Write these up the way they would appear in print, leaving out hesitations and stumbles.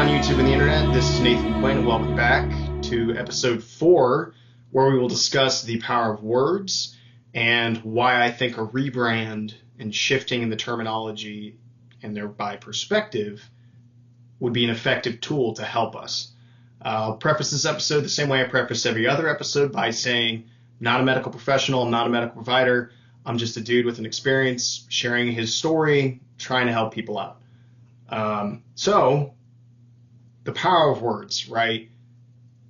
on YouTube and the internet? This is Nathan Quinn, and welcome back to episode 4, where we will discuss the power of words and why I think a rebrand and shifting in the terminology and thereby perspective would be an effective tool to help us. I'll preface this episode the same way I preface every other episode by saying, I'm not a medical professional, I'm not a medical provider, I'm just a dude with an experience sharing his story, trying to help people out. So the power of words, right?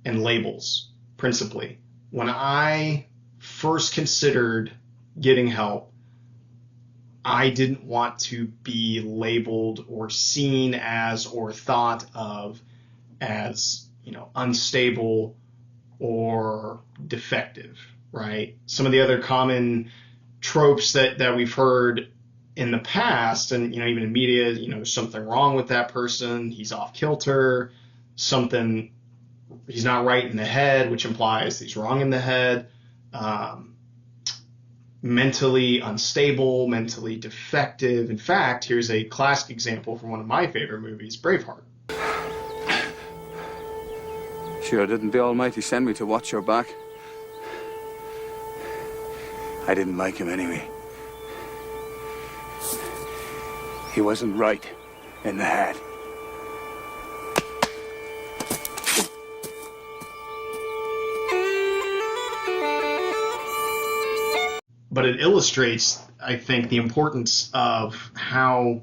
And labels, principally. When I first considered getting help, I didn't want to be labeled or seen as or thought of as, unstable or defective, right? Some of the other common tropes that we've heard in the past, and even in media, there's something wrong with that person, he's off kilter, he's not right in the head, which implies he's wrong in the head, mentally unstable, mentally defective. In fact, here's a classic example from one of my favorite movies, Braveheart. Sure, didn't the Almighty send me to watch your back? I didn't like him anyway. He wasn't right in the head. But it illustrates, I think, the importance of how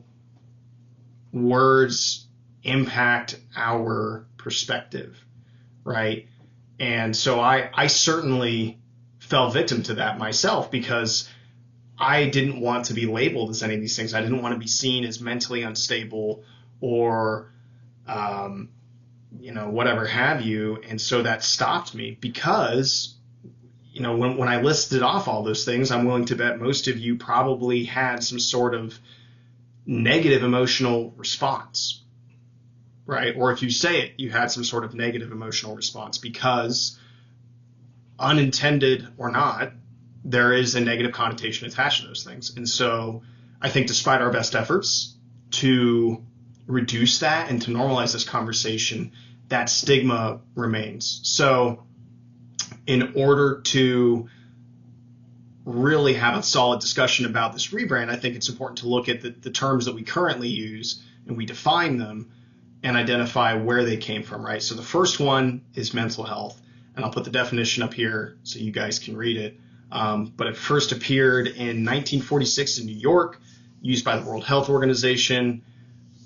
words impact our perspective, right? And so I certainly fell victim to that myself, because I didn't want to be labeled as any of these things. I didn't want to be seen as mentally unstable or, whatever have you. And so that stopped me because, when I listed off all those things, I'm willing to bet most of you probably had some sort of negative emotional response, right? Or if you say it, you had some sort of negative emotional response because, unintended or not, there is a negative connotation attached to those things. And so I think despite our best efforts to reduce that and to normalize this conversation, that stigma remains. So in order to really have a solid discussion about this rebrand, I think it's important to look at the terms that we currently use and we define them and identify where they came from, right? So the first one is mental health, and I'll put the definition up here so you guys can read it. But it first appeared in 1946 in New York, used by the World Health Organization.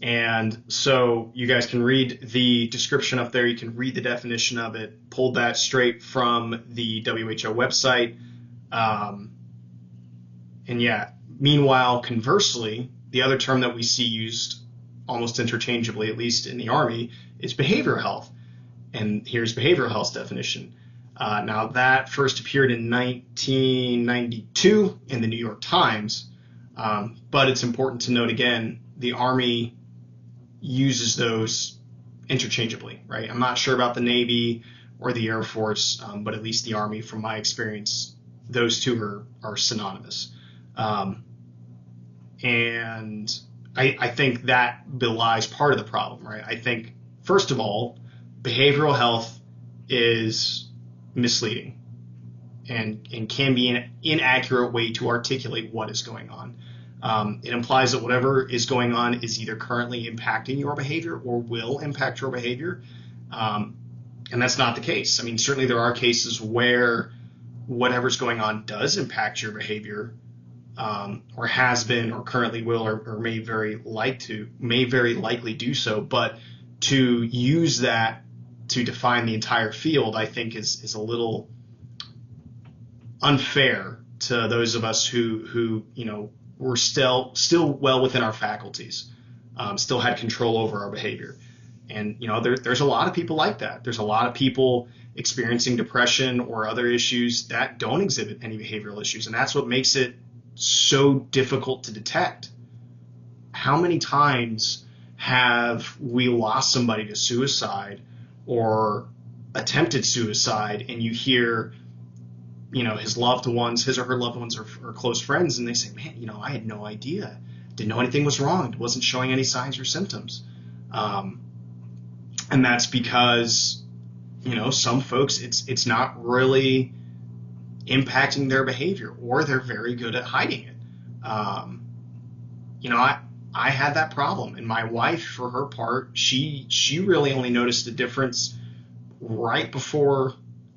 And so you guys can read the description up there. You can read the definition of it. Pulled that straight from the WHO website. Meanwhile, conversely, the other term that we see used almost interchangeably, at least in the Army, is behavioral health. And here's behavioral health's definition. Now, that first appeared in 1992 in the New York Times, but it's important to note again, the Army uses those interchangeably, right? I'm not sure about the Navy or the Air Force, but at least the Army, from my experience, those two are synonymous. And I think that belies part of the problem, right? I think, first of all, behavioral health is misleading and can be an inaccurate way to articulate what is going on. It implies that whatever is going on is either currently impacting your behavior or will impact your behavior. And that's not the case. I mean, certainly there are cases where whatever's going on does impact your behavior, or has been or currently will or may very likely do so. But to use that to define the entire field, I think is a little unfair to those of us who were still well within our faculties, still had control over our behavior. And there's a lot of people like that. There's a lot of people experiencing depression or other issues that don't exhibit any behavioral issues, and that's what makes it so difficult to detect. How many times have we lost somebody to suicide or attempted suicide, and you hear, his or her loved ones or close friends, and they say, man, I had no idea, didn't know anything was wrong, wasn't showing any signs or symptoms. And that's because, some folks, it's not really impacting their behavior, or they're very good at hiding it. I had that problem, and my wife, for her part, she really only noticed a difference right before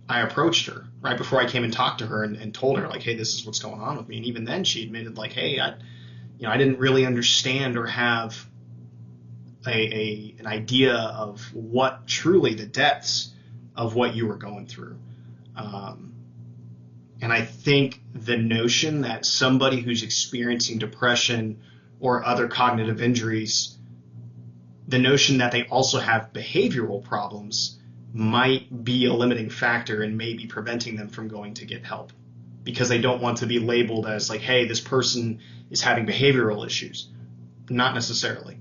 I approached her, right before I came and talked to her and told her, like, hey, this is what's going on with me. And even then she admitted, like, hey, I didn't really understand or have an idea of what truly the depths of what you were going through. And I think the notion that somebody who's experiencing depression or other cognitive injuries, the notion that they also have behavioral problems might be a limiting factor and maybe preventing them from going to get help, because they don't want to be labeled as like, hey, this person is having behavioral issues. Not necessarily,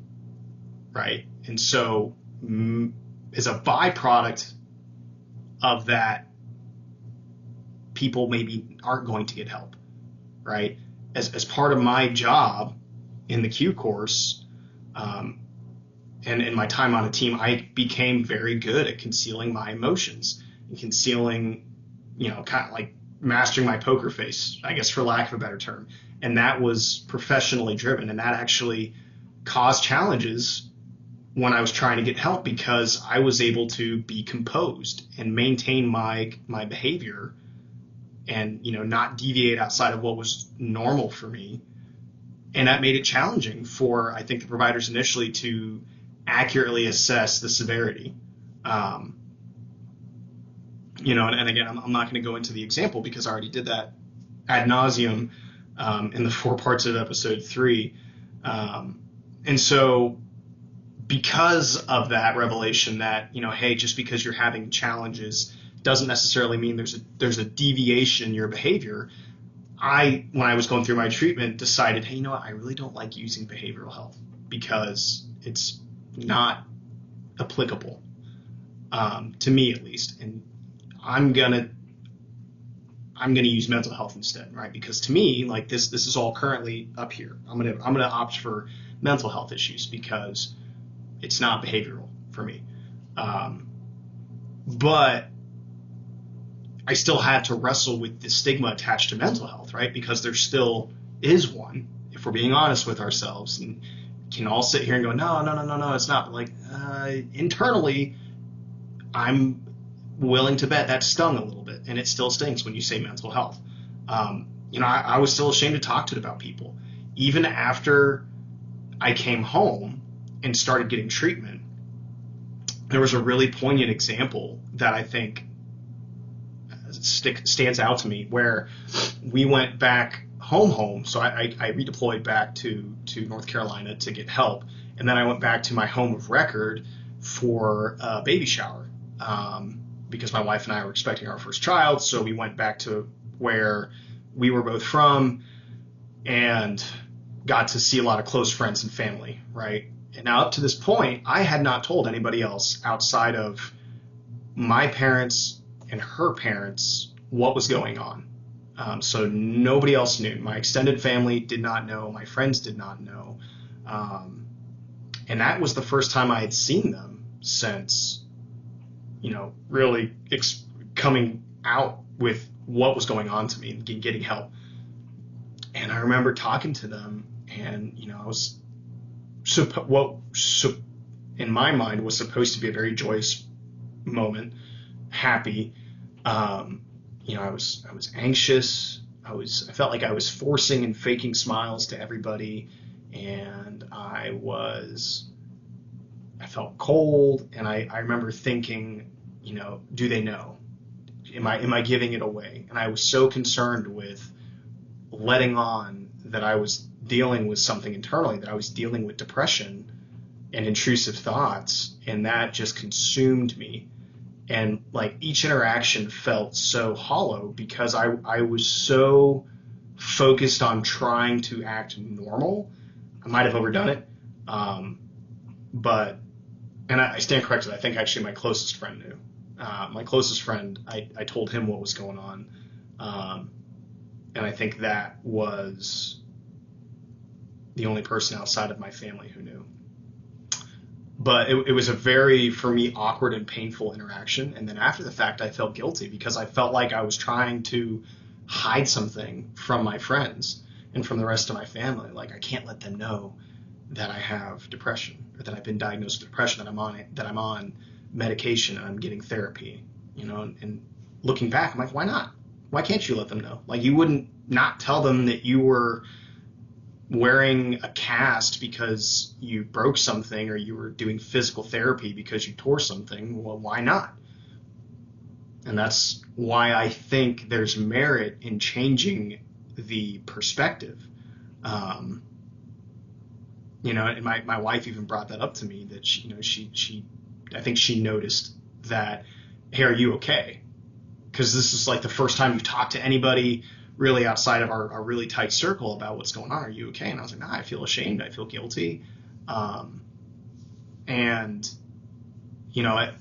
right? And so as a byproduct of that, people maybe aren't going to get help, right? As part of my job in the Q course, and in my time on a team, I became very good at concealing my emotions and concealing, kind of like mastering my poker face, I guess, for lack of a better term. And that was professionally driven, and that actually caused challenges when I was trying to get help, because I was able to be composed and maintain my behavior and, not deviate outside of what was normal for me. And that made it challenging for, I think, the providers initially to accurately assess the severity. And again, I'm not going to go into the example because I already did that ad nauseum in the 4 parts of episode 3. And so because of that revelation that, hey, just because you're having challenges doesn't necessarily mean there's a deviation in your behavior. When I was going through my treatment, decided, hey, what? I really don't like using behavioral health because it's not applicable, to me at least. And I'm gonna use mental health instead, right? Because to me, like this is all currently up here. I'm gonna opt for mental health issues because it's not behavioral for me. But I still had to wrestle with the stigma attached to mental health, right? Because there still is one, if we're being honest with ourselves, and can all sit here and go, no, it's not. But like internally, I'm willing to bet that stung a little bit, and it still stings when you say mental health. I was still ashamed to talk to it about people, even after I came home and started getting treatment. There was a really poignant example that I think stands out to me, where we went back home. So I redeployed back to North Carolina to get help. And then I went back to my home of record for a baby shower, because my wife and I were expecting our first child. So we went back to where we were both from and got to see a lot of close friends and family, right? And now up to this point, I had not told anybody else outside of my parents and her parents what was going on. So nobody else knew. My extended family did not know. My friends did not know. And that was the first time I had seen them since, really coming out with what was going on to me and getting help. And I remember talking to them, and, I was in my mind was supposed to be a very joyous moment, happy. I was anxious. I felt like I was forcing and faking smiles to everybody, and I felt cold. And I remember thinking, do they know? Am I giving it away? And I was so concerned with letting on that I was dealing with something internally, that I was dealing with depression and intrusive thoughts, and that just consumed me. And like each interaction felt so hollow because I was so focused on trying to act normal. I might have overdone it, but I stand corrected. I think actually my closest friend knew. My closest friend, I told him what was going on, and I think that was the only person outside of my family who knew. But it was a very, for me, awkward and painful interaction. And then after the fact, I felt guilty because I felt like I was trying to hide something from my friends and from the rest of my family. Like, I can't let them know that I have depression, or that I've been diagnosed with depression, that I'm on medication and I'm getting therapy, and looking back, I'm like, why not? Why can't you let them know? Like, you wouldn't not tell them that you were wearing a cast because you broke something, or you were doing physical therapy because you tore something. Well, why not? And that's why I think there's merit in changing the perspective. And my wife even brought that up to me, that she I think she noticed that, hey, are you okay? Because this is like the first time you've talked to anybody really outside of our really tight circle about what's going on. Are you okay? And I was like, nah, I feel ashamed. I feel guilty. And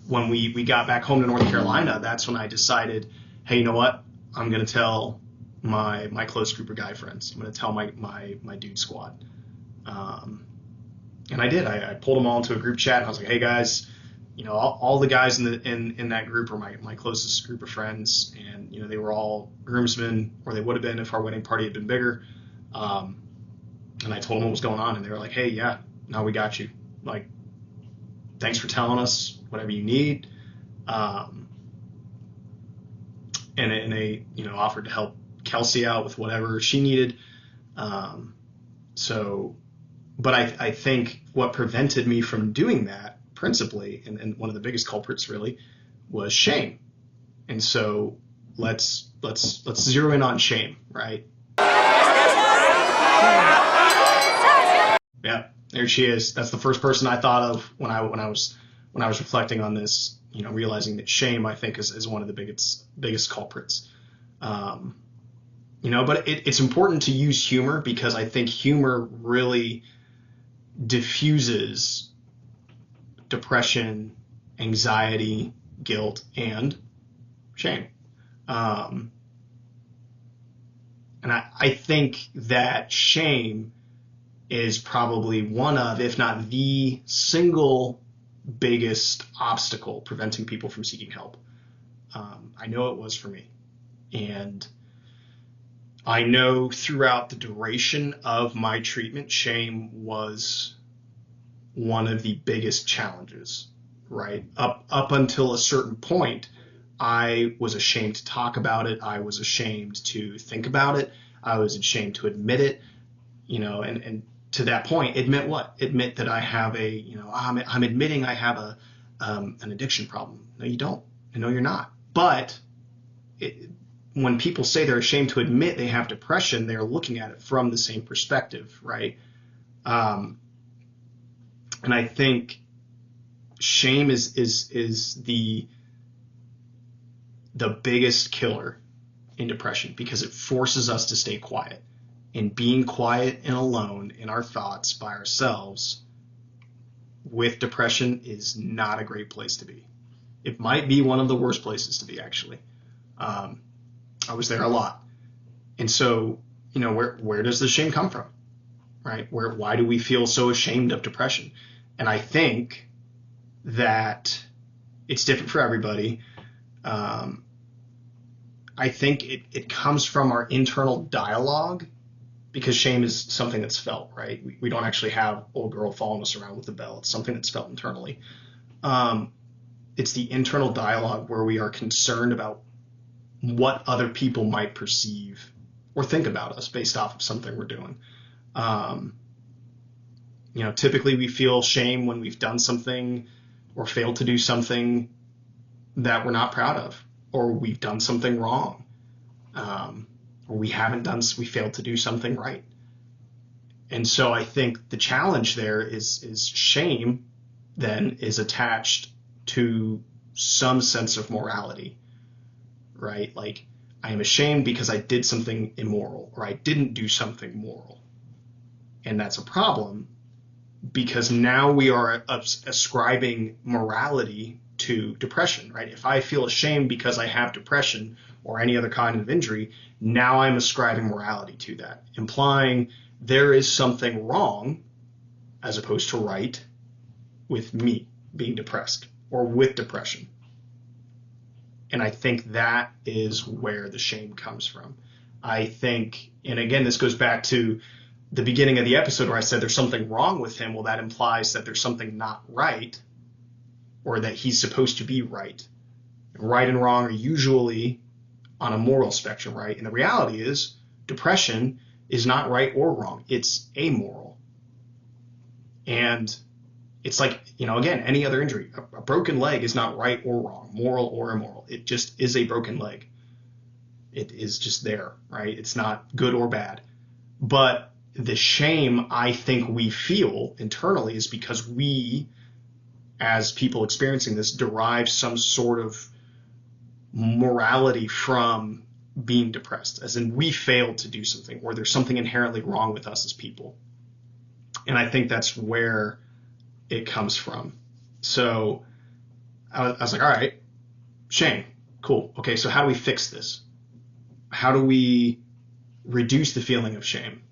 when we got back home to North Carolina, that's when I decided, hey, you know what? I'm going to tell my close group of guy friends. I'm going to tell my dude squad. And I did. I pulled them all into a group chat, and I was like, hey guys, all the guys in that group are my closest group of friends, and they were all groomsmen, or they would have been if our wedding party had been bigger. And I told them what was going on, and they were like, hey, yeah, no, we got you. Like, thanks for telling us, whatever you need. And they offered to help Kelsey out with whatever she needed. But I think what prevented me from doing that, principally, and one of the biggest culprits really, was shame. And so let's zero in on shame, right? Yeah, there she is. That's the first person I thought of when I was reflecting on this, realizing that shame, I think, is one of the biggest culprits. But it's important to use humor, because I think humor really diffuses depression, anxiety, guilt, and shame. And I think that shame is probably one of, if not the single biggest obstacle preventing people from seeking help. I know it was for me. And I know throughout the duration of my treatment, shame was one of the biggest challenges, right? Up until a certain point, I was ashamed to talk about it. I was ashamed to think about it. I was ashamed to admit it, and to that point, admit what? Admit that I have I'm admitting I have an addiction problem. No, you don't. No, you're not. But when people say they're ashamed to admit they have depression, they're looking at it from the same perspective, right? And I think shame is the biggest killer in depression, because it forces us to stay quiet. And being quiet and alone in our thoughts by ourselves with depression is not a great place to be. It might be one of the worst places to be, actually. I was there a lot. And so, where does the shame come from, right? Why do we feel so ashamed of depression? And I think that it's different for everybody. I think it comes from our internal dialogue, because shame is something that's felt, right? We don't actually have old girl following us around with the bell. It's something that's felt internally. It's the internal dialogue where we are concerned about what other people might perceive or think about us based off of something we're doing. Typically we feel shame when we've done something or failed to do something that we're not proud of, or we've done something wrong, or we failed to do something right. And so I think the challenge there is shame then is attached to some sense of morality, right? Like, I am ashamed because I did something immoral, or I didn't do something moral. And that's a problem, because now we are ascribing morality to depression, right? If I feel ashamed because I have depression or any other kind of injury, now I'm ascribing morality to that, implying there is something wrong as opposed to right with me being depressed or with depression. And I think that is where the shame comes from. I think, and again, this goes back to the beginning of the episode where I said there's something wrong with him. Well, that implies that there's something not right, or that he's supposed to be right. Right and wrong are usually on a moral spectrum, right? And the reality is depression is not right or wrong. It's amoral. And it's like, again, any other injury. A broken leg is not right or wrong, moral or immoral. It just is a broken leg. It is just there, right? It's not good or bad. But the shame I think we feel internally is because we, as people experiencing this, derive some sort of morality from being depressed, as in we failed to do something, or there's something inherently wrong with us as people. And I think that's where it comes from. So I was like, all right, shame, cool. Okay, so how do we fix this? How do we reduce the feeling of shame?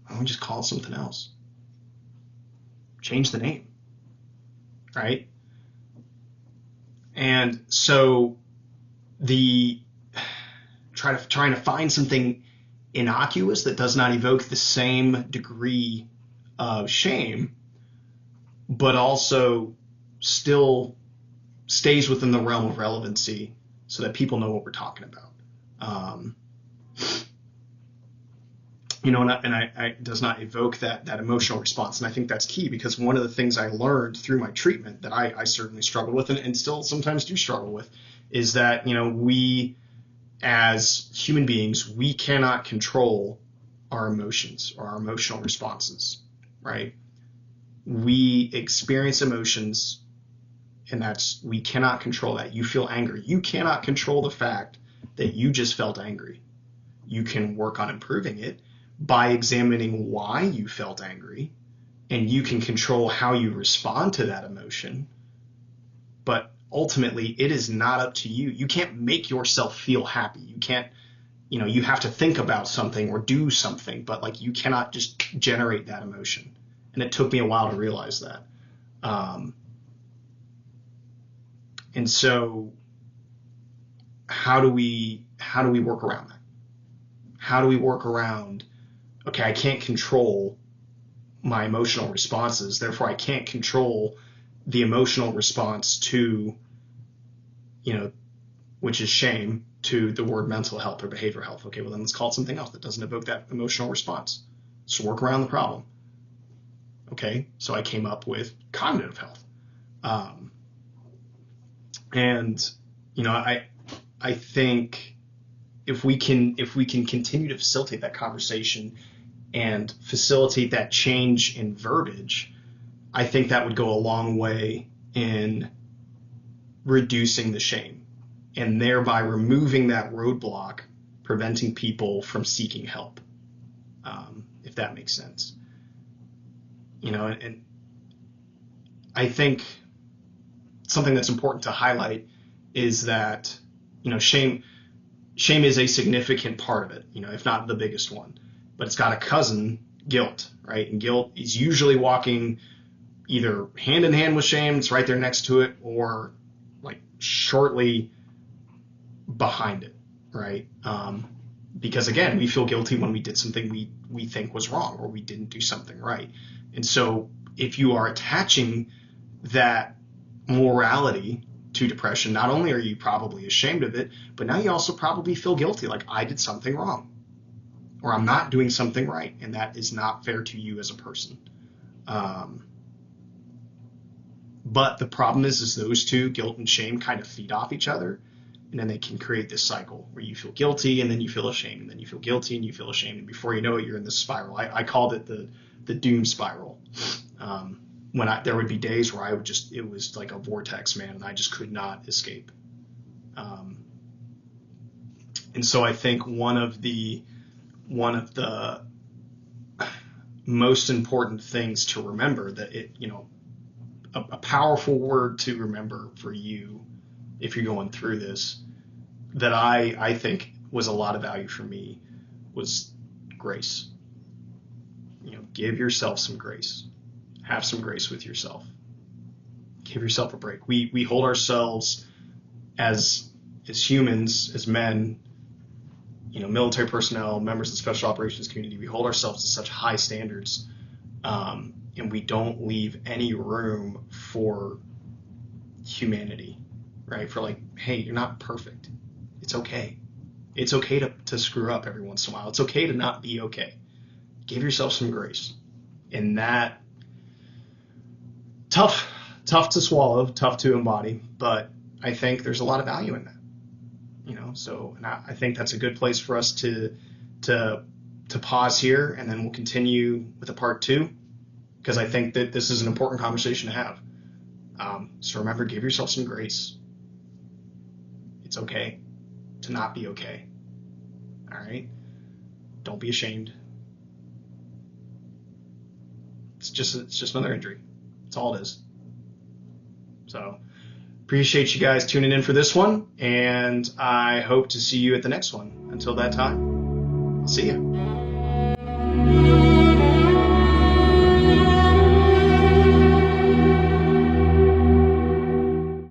Why don't we just call it something else? Change the name, right? And so trying to find something innocuous that does not evoke the same degree of shame, but also still stays within the realm of relevancy so that people know what we're talking about. And I does not evoke that emotional response. And I think that's key, because one of the things I learned through my treatment that I certainly struggled with and still sometimes do struggle with is that, we as human beings, we cannot control our emotions or our emotional responses, right? We experience emotions, and we cannot control that. You feel angry. You cannot control the fact that you just felt angry. You can work on improving it by examining why you felt angry, and you can control how you respond to that emotion. But ultimately, it is not up to you. You can't make yourself feel happy. You can't, you have to think about something or do something, but you cannot just generate that emotion. And it took me a while to realize that. And so how do we work around that? How do we work around, okay, I can't control my emotional responses, therefore I can't control the emotional response to, which is shame, to the word mental health or behavioral health. Okay, well then let's call it something else that doesn't evoke that emotional response. So work around the problem. Okay, so I came up with cognitive health. I think if we can continue to facilitate that conversation and facilitate that change in verbiage, I think that would go a long way in reducing the shame and thereby removing that roadblock, preventing people from seeking help, if that makes sense. And I think something that's important to highlight is that, shame is a significant part of it, if not the biggest one, but it's got a cousin, guilt, right? And guilt is usually walking either hand in hand with shame, it's right there next to it, or shortly behind it, right? Because again, we feel guilty when we did something we think was wrong, or we didn't do something right. And so if you are attaching that morality to depression, not only are you probably ashamed of it, but now you also probably feel guilty, like I did something wrong, or I'm not doing something right, and that is not fair to you as a person. But the problem is those two, guilt and shame, kind of feed off each other, and then they can create this cycle where you feel guilty and then you feel ashamed, and then you feel guilty and you feel ashamed, and before you know it, you're in this spiral. I called it the doom spiral. There would be days where it was like a vortex, man, and I just could not escape. And so I think one of the most important things to remember, that a powerful word to remember for you if you're going through this, that I think was a lot of value for me, was grace. Give yourself some grace. Have some grace with yourself. Give yourself a break. We hold ourselves as humans, as men, military personnel, members of the special operations community, we hold ourselves to such high standards, and we don't leave any room for humanity, right? For like, hey, you're not perfect. It's okay. It's okay to screw up every once in a while. It's okay to not be okay. Give yourself some grace. And that, tough to swallow, tough to embody, but I think there's a lot of value in that. So and I think that's a good place for us to pause here, and then we'll continue with a part 2, because I think that this is an important conversation to have. So remember, give yourself some grace. It's okay to not be okay. All right? Don't be ashamed. It's just another injury. That's all it is. So appreciate you guys tuning in for this one, and I hope to see you at the next one. Until that time, I'll see you.